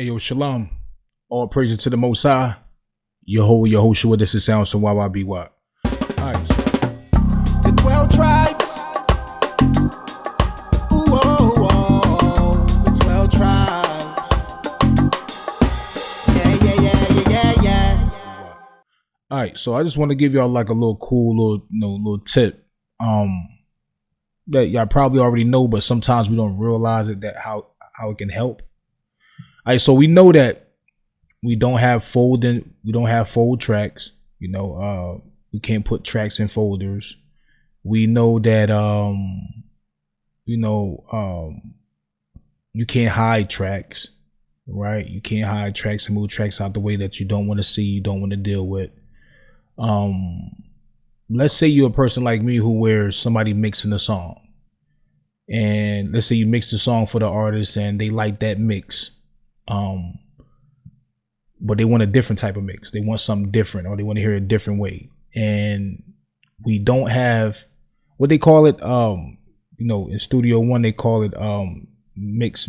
Hey yo, shalom. All praises to the Most High. Yehoshua, this is Sound, so YYBY. Alright. The 12 tribes. Ooh, oh, oh, the 12 tribes. Yeah. Alright, so I just want to give y'all like a little cool little tip. That y'all probably already know, but sometimes we don't realize it, that how it can help. Alright, so we know that we don't have fold tracks. We can't put tracks in folders. We know that you can't hide tracks, right? You can't hide tracks and move tracks out the way that you don't want to see, you don't want to deal with. Let's say you're a person like me where somebody mixing a song, and let's say you mix the song for the artist and they like that mix, but they want a different type of mix. They want something different, or they want to hear it a different way. And we don't have what they call it. In Studio One, they call it mix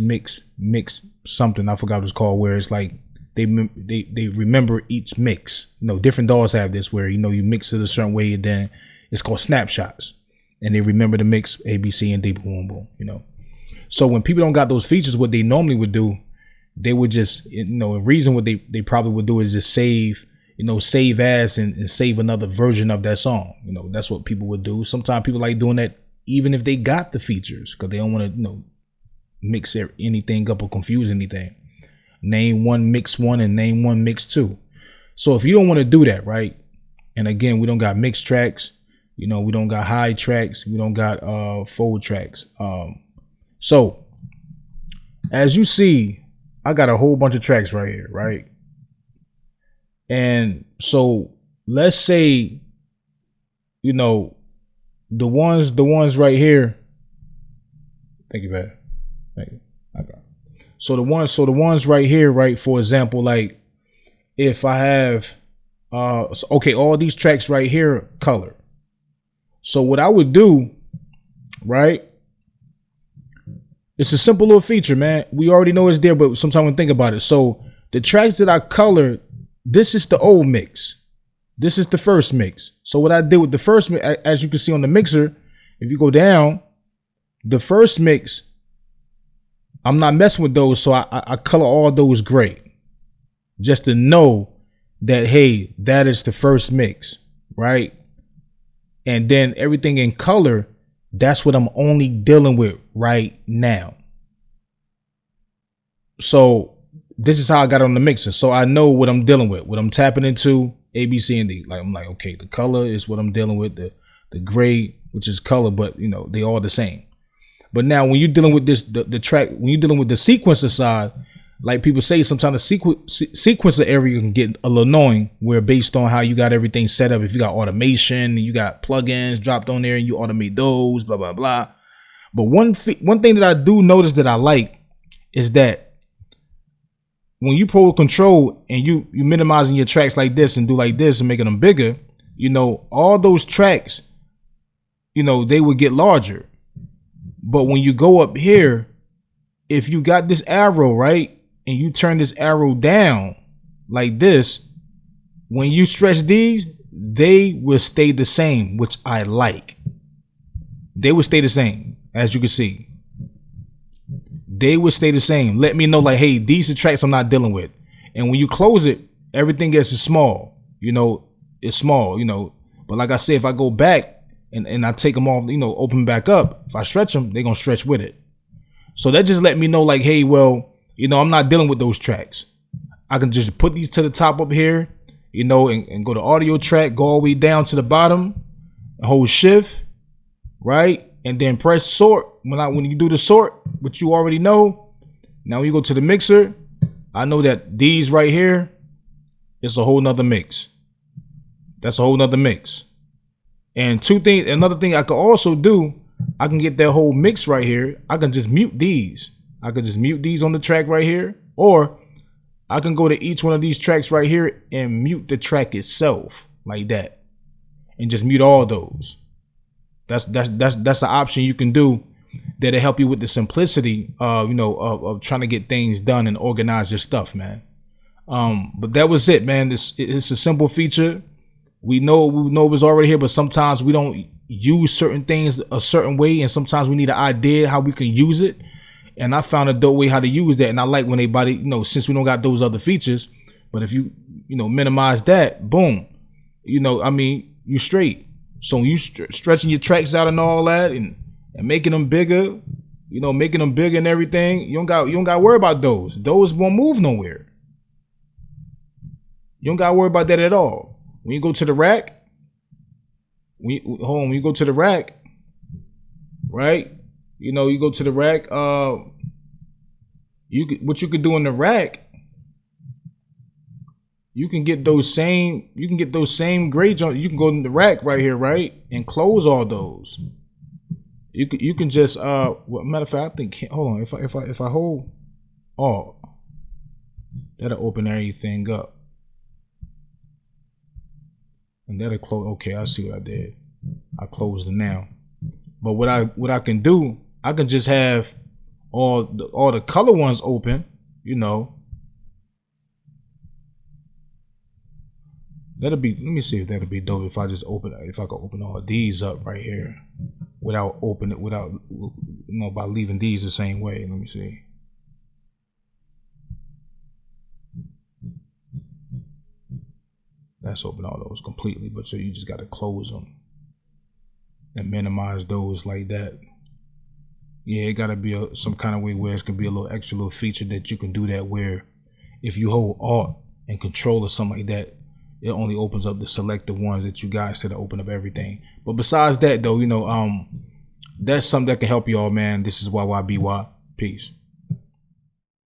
something. I forgot what it's called. Where it's like they remember each mix. Different DAWs have this where you mix it a certain way, and then it's called snapshots, and they remember the mix A, B, C, and D, boom, boom. So when people don't got those features, what they normally would do, they would just, a reason what they probably would do is just save as and save another version of that song. That's what people would do. Sometimes people like doing that even if they got the features, because they don't want to, mix anything up or confuse anything. Name one, mix one, and name one, mix two. So if you don't want to do that, right? And again, we don't got mixed tracks. We don't got high tracks. We don't got fold tracks. So as you see, I got a whole bunch of tracks right here, right? And so let's say, the ones right here. Thank you, man. Thank you. Okay. So the ones right here, right? For example, like if I have, all these tracks right here, color. So what I would do, right? It's a simple little feature, man. We already know it's there, but sometimes we think about it. So the tracks that I colored, this is the old mix. This is the first mix. So what I did with the first mix, as you can see on the mixer, if you go down, the first mix, I'm not messing with those. So I color all those gray, just to know that, hey, that is the first mix, right? And then everything in color, that's what I'm only dealing with right now. So this is how I got on the mixer. So I know what I'm dealing with, what I'm tapping into, A, B, C, and D. Like I'm like, okay, the color is what I'm dealing with, the gray, which is color, but they all the same. But now when you're dealing with this, the track, when you're dealing with the sequencer side, like people say, sometimes the sequencer area can get a little annoying, where based on how you got everything set up, if you got automation, you got plugins dropped on there and you automate those, blah, blah, blah. But one thing that I do notice that I like is that when you pull control and you minimizing your tracks like this and do like this and making them bigger, all those tracks, they would get larger. But when you go up here, if you got this arrow, right, and you turn this arrow down like this, when you stretch these, they will stay the same, which I like. They will stay the same, as you can see. They will stay the same. Let me know, like, hey, these are tracks I'm not dealing with. And when you close it, everything gets small. It's small, But like I said, if I go back and I take them off, open back up, if I stretch them, they're going to stretch with it. So that just let me know, like, hey, well, I'm not dealing with those tracks. I can just put these to the top up here, and go to audio track, go all the way down to the bottom, and hold shift, right? And then press sort. When you do the sort, which you already know, now when you go to the mixer, I know that these right here is a whole nother mix. That's a whole nother mix. And another thing I could also do, I can get that whole mix right here. I can just mute these. I can just mute these on the track right here, or I can go to each one of these tracks right here and mute the track itself like that, and just mute all those. That's an option you can do that'll help you with the simplicity, of trying to get things done and organize your stuff, man. But that was it, man. It's a simple feature. We know it was already here, but sometimes we don't use certain things a certain way, and sometimes we need an idea how we can use it. And I found a dope way how to use that, and I like when anybody, since we don't got those other features, but if you minimize that, boom, you straight. So when you stretching your tracks out and all that, and making them bigger, and everything, you don't got to worry about those. Those won't move nowhere. You don't got to worry about that at all. When you go to the rack, when you go to the rack, right? You go to the rack. What you could do in the rack, you can get those same grades on. You can go in the rack right here, right, and close all those. You can just matter of fact, I think, hold on, if I hold Alt, that'll open everything up. And that'll close. Okay, I see what I did. I closed it now. But what I can do, I can just have all the color ones open. That'll be. Let me see if that'll be dope. If I just if I could open all of these up right here, without by leaving these the same way. Let me see. That's open all those completely, but so you just got to close them and minimize those like that. Yeah, it got to be some kind of way where it could be a little extra little feature that you can do that, where if you hold Alt and Control or something like that, it only opens up the selected ones that you guys said to open up everything. But besides that though, that's something that can help y'all, man. This is YYBY. Peace.